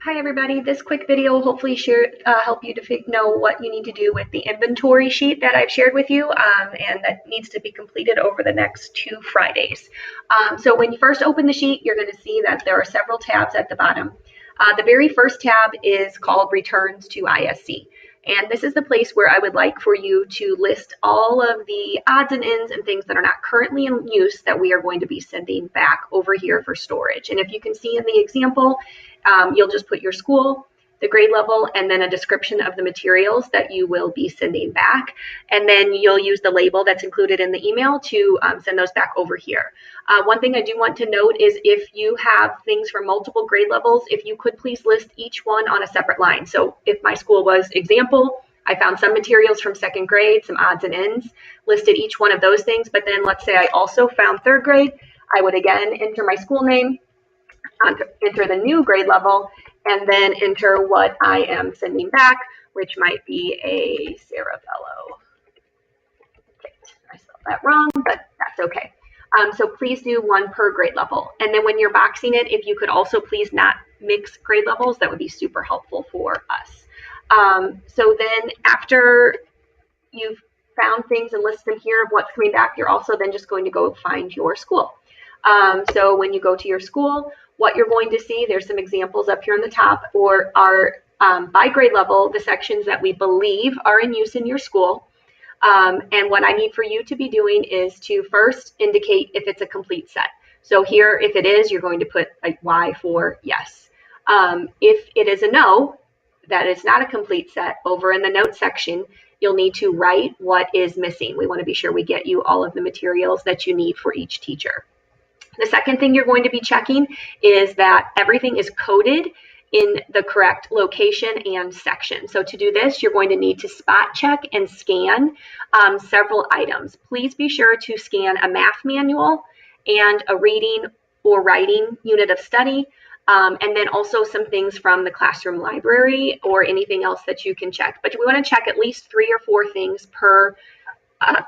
Hi everybody, this quick video will hopefully help you to know what you need to do with the inventory sheet that I've shared with you and that needs to be completed over the next 2 Fridays. So when you first open the sheet, you're going to see that there are several tabs at the bottom. The very first tab is called Returns to ISC. And this is the place where I would like for you to list all of the odds and ends and things that are not currently in use that we are going to be sending back over here for storage. And if you can see in the example, you'll just put your school, the grade level, and then a description of the materials that you will be sending back. And then you'll use the label that's included in the email to send those back over here. One thing I do want to note is if you have things for multiple grade levels, if you could please list each one on a separate line. So if my school was example, I found some materials from 2nd grade, some odds and ends, listed each one of those things. But then let's say I also found 3rd grade, I would again enter my school name, enter the new grade level, and then enter what I am sending back, which might be a Sarah Fellow. Okay, I spelled that wrong, but that's okay. So please do one per grade level. And then when you're boxing it, if you could also please not mix grade levels, that would be super helpful for us. So then after you've found things and listed them here of what's coming back, you're also then just going to go find your school. So when you go to your school, what you're going to see, there's some examples up here on the top, or are by grade level, the sections that we believe are in use in your school. And what I need for you to be doing is to first indicate if it's a complete set. So here, if it is, you're going to put a Y for yes. If it is a no, that is not a complete set, over in the notes section, you'll need to write what is missing. We want to be sure we get you all of the materials that you need for each teacher. The second thing you're going to be checking is that everything is coded in the correct location and section. So to do this, you're going to need to spot check and scan several items. Please be sure to scan a math manual and a reading or writing unit of study, and then also some things from the classroom library or anything else that you can check. But we want to check at least 3 or 4 things per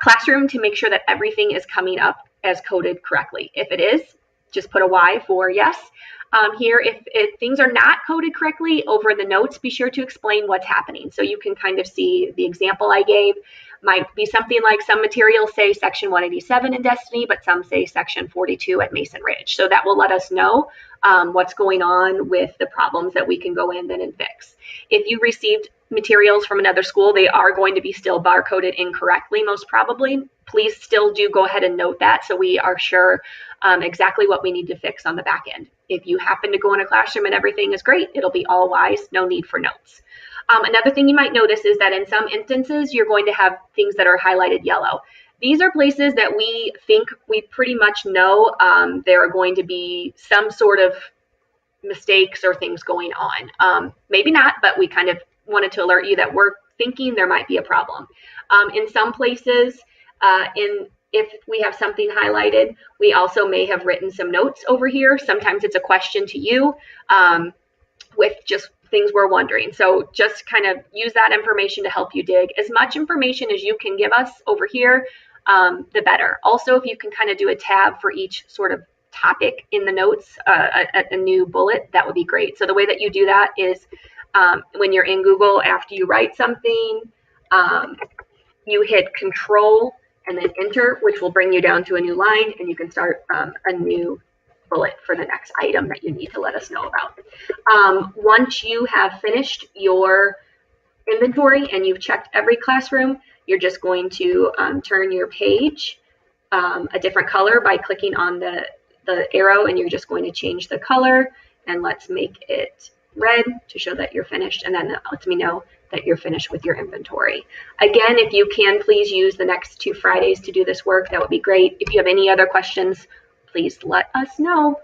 classroom to make sure that everything is coming up as coded correctly. If it is, just put a Y for yes. Here, if things are not coded correctly, over the notes, be sure to explain what's happening. So you can kind of see the example I gave might be something like some materials say section 187 in Destiny, but some say section 42 at Mason Ridge. So that will let us know what's going on with the problems that we can go in then and fix. If you received materials from another school, they are going to be still barcoded incorrectly, most probably. Please still do go ahead and note that so we are sure exactly what we need to fix on the back end. If you happen to go in a classroom and everything is great, it'll be all Ys, no need for notes. Another thing you might notice is that in some instances, you're going to have things that are highlighted yellow. These are places that we think we pretty much know there are going to be some sort of mistakes or things going on. Maybe not, but we kind of wanted to alert you that we're thinking there might be a problem. In some places, if we have something highlighted, we also may have written some notes over here. Sometimes it's a question to you with just things we're wondering. So just kind of use that information to help you dig. As much information as you can give us over here, the better. Also, if you can kind of do a tab for each sort of topic in the notes, a new bullet, that would be great. So the way that you do that is when you're in Google, after you write something, you hit Control and then Enter, which will bring you down to a new line, and you can start a new bullet for the next item that you need to let us know about. Once you have finished your inventory and you've checked every classroom, you're just going to turn your page a different color by clicking on the arrow, and you're just going to change the color, and let's make it red to show that you're finished, and then that lets me know that you're finished with your inventory. Again, if you can, please use the next 2 Fridays to do this work. That would be great. If you have any other questions, please let us know.